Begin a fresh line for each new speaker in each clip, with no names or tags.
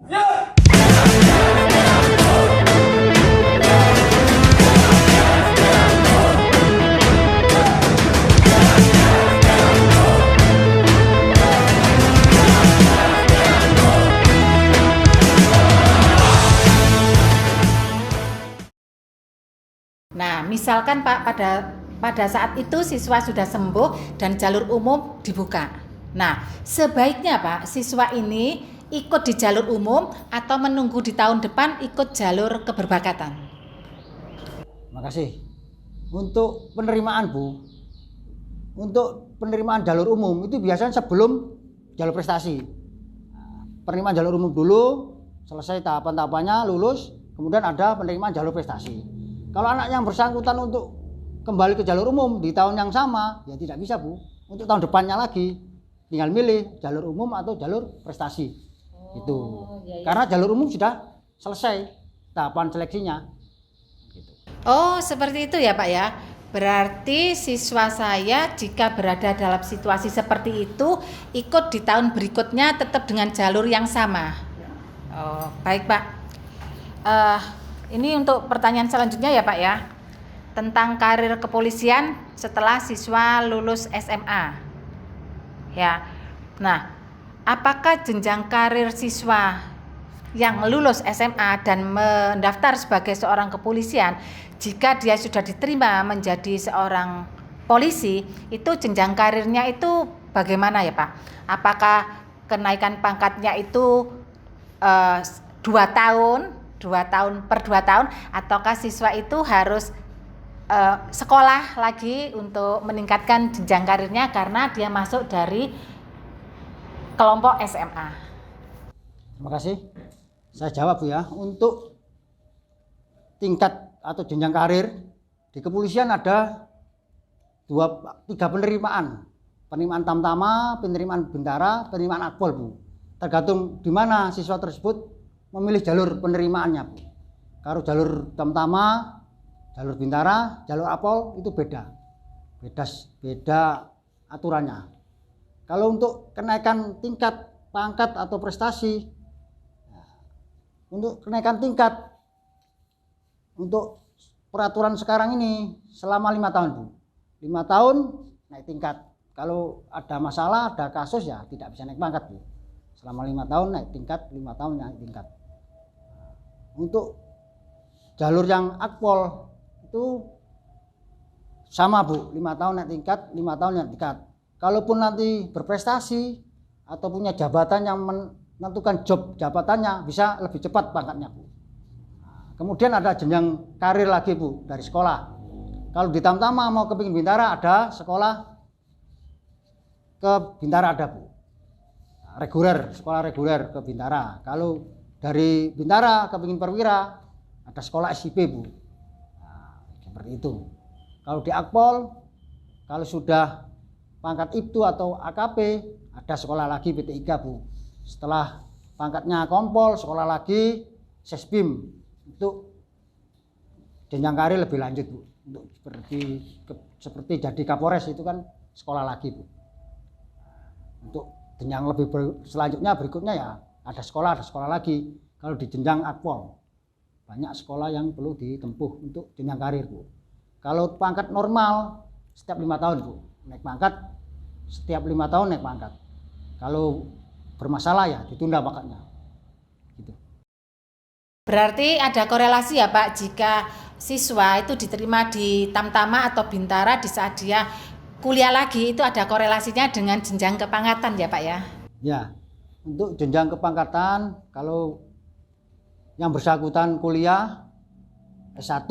Nah, misalkan Pak, pada saat itu siswa sudah sembuh dan jalur umum dibuka. Nah, sebaiknya Pak, siswa ini ikut di jalur umum atau menunggu di tahun depan ikut jalur keberbakat.
Terima kasih. Untuk penerimaan Bu, untuk penerimaan jalur umum itu biasanya sebelum jalur prestasi. Penerimaan jalur umum dulu, selesai tahapan-tahapannya, lulus, kemudian ada penerimaan jalur prestasi. Kalau anak yang bersangkutan untuk kembali ke jalur umum di tahun yang sama, ya tidak bisa Bu. Untuk tahun depannya lagi, tinggal milih jalur umum atau jalur prestasi. Gitu.
Iya.
Karena jalur umum sudah selesai tahapan seleksinya. Gitu.
Oh, seperti itu ya Pak ya. Berarti siswa saya jika berada dalam situasi seperti itu ikut di tahun berikutnya tetap dengan jalur yang sama. Oh, baik Pak. Ini untuk pertanyaan selanjutnya ya Pak ya, tentang karir kepolisian setelah siswa lulus SMA. Ya, nah, apakah jenjang karir siswa yang lulus SMA dan mendaftar sebagai seorang kepolisian, jika dia sudah diterima menjadi seorang polisi, itu jenjang karirnya itu bagaimana ya Pak? Apakah kenaikan pangkatnya itu 2 tahun per 2 tahun, ataukah siswa itu harus sekolah lagi untuk meningkatkan jenjang karirnya karena dia masuk dari kelompok SMA?
Terima kasih. Saya jawab Bu ya. Untuk tingkat atau jenjang karir di kepolisian ada 3 penerimaan. Penerimaan tamtama, penerimaan bintara, penerimaan akpol Bu. Tergantung di mana siswa tersebut memilih jalur penerimaannya Bu. Kalau jalur tamtama, jalur bintara, jalur akpol itu beda aturannya. Kalau untuk kenaikan tingkat pangkat atau prestasi, untuk kenaikan tingkat untuk peraturan sekarang ini selama 5 tahun Bu. 5 tahun naik tingkat. Kalau ada masalah, ada kasus ya tidak bisa naik pangkat Bu. Selama 5 tahun naik tingkat, 5 tahun naik tingkat. Untuk jalur yang akpol itu sama Bu, 5 tahun naik tingkat, 5 tahun naik tingkat. Kalaupun nanti berprestasi atau punya jabatan yang menentukan job jabatannya, bisa lebih cepat pangkatnya Bu. Kemudian ada jenjang karir lagi Bu, dari sekolah. Kalau di tamtama mau ke bintara, ada sekolah ke bintara ada Bu. Reguler, sekolah reguler ke bintara. Kalau dari bintara ke perwira ada sekolah SIP Bu. Nah, seperti itu. Kalau di akpol, kalau sudah pangkat IPTU atau AKP, ada sekolah lagi PT3 Bu. Setelah pangkatnya kompol, sekolah lagi Sesbim. Untuk jenjang karir lebih lanjut Bu. Untuk seperti jadi Kapolres itu kan sekolah lagi Bu. Untuk jenjang lebih selanjutnya berikutnya ya ada sekolah lagi. Kalau di jenjang akpol banyak sekolah yang perlu ditempuh untuk jenjang karir Bu. Kalau pangkat normal setiap 5 tahun Bu naik pangkat, setiap 5 tahun naik pangkat. Kalau bermasalah ya ditunda pangkatnya. Gitu.
Berarti ada korelasi ya Pak, jika siswa itu diterima di tamtama atau bintara di saat dia kuliah lagi itu ada korelasinya dengan jenjang kepangkatan ya Pak ya?
Ya, untuk jenjang kepangkatan kalau yang bersangkutan kuliah S1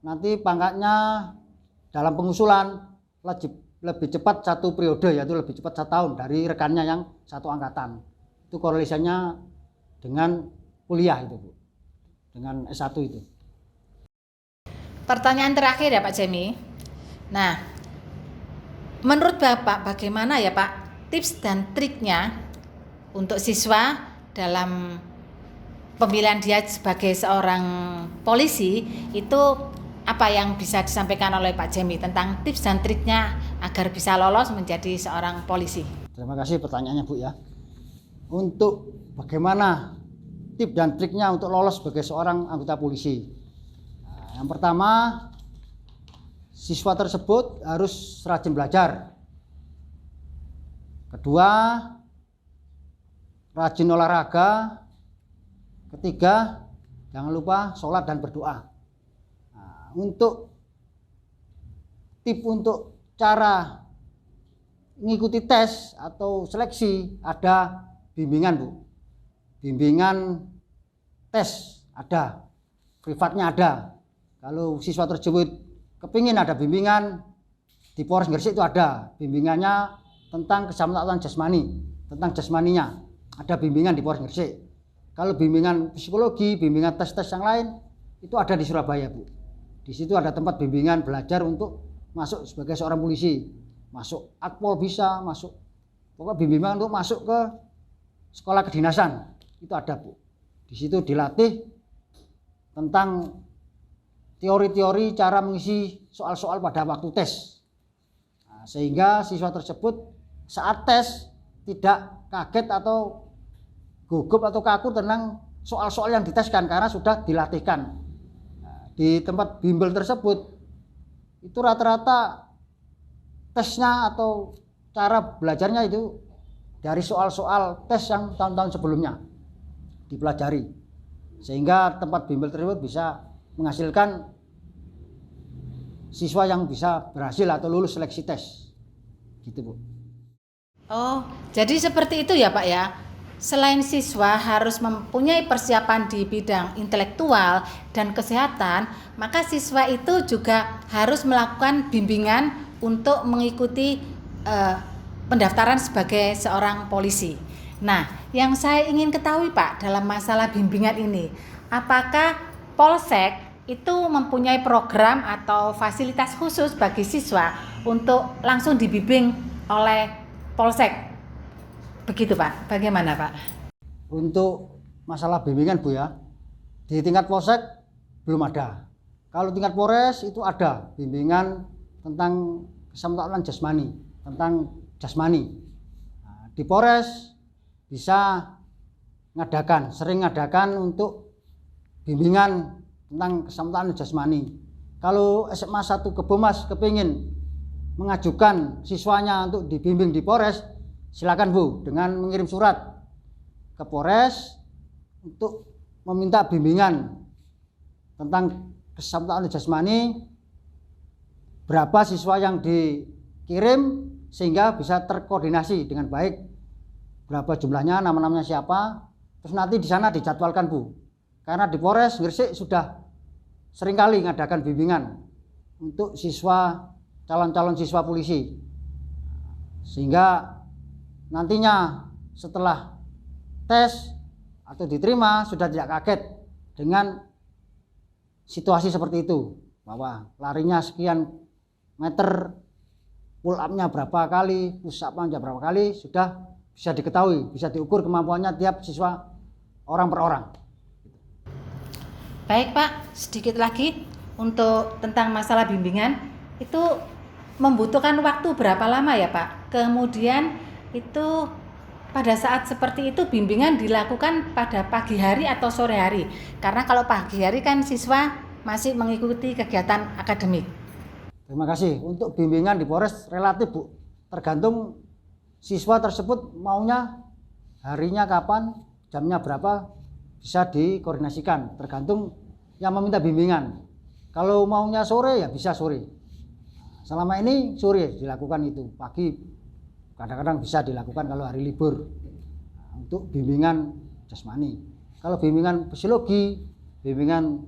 nanti pangkatnya dalam pengusulan lebih cepat 1 periode, yaitu lebih cepat 1 tahun dari rekannya yang 1 angkatan. Itu korelasinya dengan kuliah itu Bu, dengan S1 itu.
Pertanyaan terakhir ya Pak Jemi. Nah, menurut Bapak bagaimana ya Pak tips dan triknya untuk siswa dalam pemilihan dia sebagai seorang polisi, itu apa yang bisa disampaikan oleh Pak Jemi tentang tips dan triknya agar bisa lolos menjadi seorang polisi?
Terima kasih pertanyaannya Bu ya. Untuk bagaimana tip dan triknya untuk lolos sebagai seorang anggota polisi. Nah, yang pertama, siswa tersebut harus rajin belajar. Kedua, rajin olahraga. Ketiga, jangan lupa sholat dan berdoa. Nah, untuk tip untuk cara mengikuti tes atau seleksi, ada bimbingan, Bu. Bimbingan tes ada, privatnya ada. Kalau siswa tersebut kepingin ada bimbingan di Polres Gresik, itu ada bimbingannya tentang keselamatan jasmani, tentang jasmaninya. Ada bimbingan di Polres Gresik. Kalau bimbingan psikologi, bimbingan tes-tes yang lain, itu ada di Surabaya, Bu. Di situ ada tempat bimbingan belajar untuk masuk sebagai seorang polisi. Masuk akpol bisa, masuk pokoknya bimbingan untuk masuk ke sekolah kedinasan. Itu ada, Bu. Di situ dilatih tentang teori-teori cara mengisi soal-soal pada waktu tes. Nah, sehingga siswa tersebut saat tes tidak kaget atau gugup atau kaku tentang soal-soal yang diteskan karena sudah dilatihkan. Nah, di tempat bimbel tersebut itu rata-rata tesnya atau cara belajarnya itu dari soal-soal tes yang tahun-tahun sebelumnya dipelajari, sehingga tempat bimbel tersebut bisa menghasilkan siswa yang bisa berhasil atau lulus seleksi tes, gitu, Bu.
Oh, jadi seperti itu ya Pak ya. Selain siswa harus mempunyai persiapan di bidang intelektual dan kesehatan, maka siswa itu juga harus melakukan bimbingan untuk mengikuti pendaftaran sebagai seorang polisi. Nah, yang saya ingin ketahui Pak dalam masalah bimbingan ini, apakah Polsek itu mempunyai program atau fasilitas khusus bagi siswa untuk langsung dibimbing oleh Polsek? Begitu Pak, bagaimana Pak?
Untuk masalah bimbingan, Bu, ya, di tingkat Polsek belum ada. Kalau tingkat Polres itu ada bimbingan tentang keselamatan jasmani, tentang jasmani. Nah, di Polres bisa sering ngadakan untuk bimbingan tentang keselamatan jasmani. Kalau SMA 1 Kebomas kepingin mengajukan siswanya untuk dibimbing di Polres, silakan Bu, dengan mengirim surat ke Polres untuk meminta bimbingan tentang keselamatan jasmani, berapa siswa yang dikirim sehingga bisa terkoordinasi dengan baik, berapa jumlahnya, nama-namanya siapa, terus nanti di sana dijadwalkan, Bu. Karena di Polres Gresik sudah seringkali mengadakan bimbingan untuk siswa, calon-calon siswa polisi, sehingga nantinya setelah tes atau diterima sudah tidak kaget dengan situasi seperti itu, bahwa larinya sekian meter, pull up-nya berapa kali, push up-nya berapa kali, sudah bisa diketahui, bisa diukur kemampuannya tiap siswa orang per orang.
Baik Pak, sedikit lagi untuk tentang masalah bimbingan, itu membutuhkan waktu berapa lama ya Pak? Kemudian itu pada saat seperti itu bimbingan dilakukan pada pagi hari atau sore hari? Karena kalau pagi hari kan siswa masih mengikuti kegiatan akademik.
Terima kasih. Untuk bimbingan di Polres relatif, Bu, tergantung siswa tersebut maunya harinya kapan, jamnya berapa, bisa dikoordinasikan tergantung yang meminta bimbingan. Kalau maunya sore ya bisa sore. Selama ini sore dilakukan itu, pagi kadang-kadang bisa dilakukan kalau hari libur. Untuk bimbingan jasmani. Kalau bimbingan fisiologi, bimbingan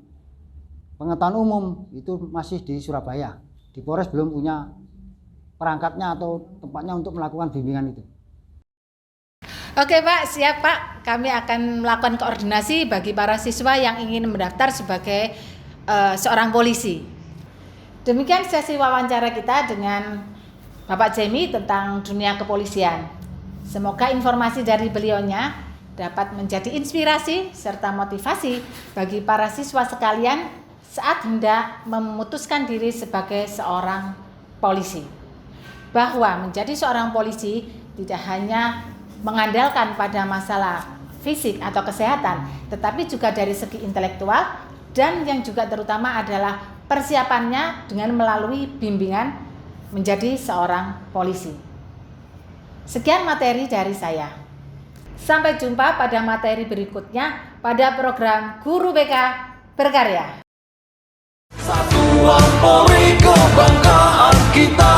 pengetahuan umum itu masih di Surabaya. Di Polres belum punya perangkatnya atau tempatnya untuk melakukan bimbingan itu.
Oke Pak, siap Pak. Kami akan melakukan koordinasi bagi para siswa yang ingin mendaftar sebagai seorang polisi. Demikian sesi wawancara kita dengan Bapak Jamie tentang dunia kepolisian. Semoga informasi dari beliaunya dapat menjadi inspirasi serta motivasi bagi para siswa sekalian saat hendak memutuskan diri sebagai seorang polisi. Bahwa menjadi seorang polisi tidak hanya mengandalkan pada masalah fisik atau kesehatan, tetapi juga dari segi intelektual, dan yang juga terutama adalah persiapannya dengan melalui bimbingan menjadi seorang polisi. Sekian materi dari saya. Sampai jumpa pada materi berikutnya pada program Guru BK Berkarya.
Satuan Polri kebanggaan kita.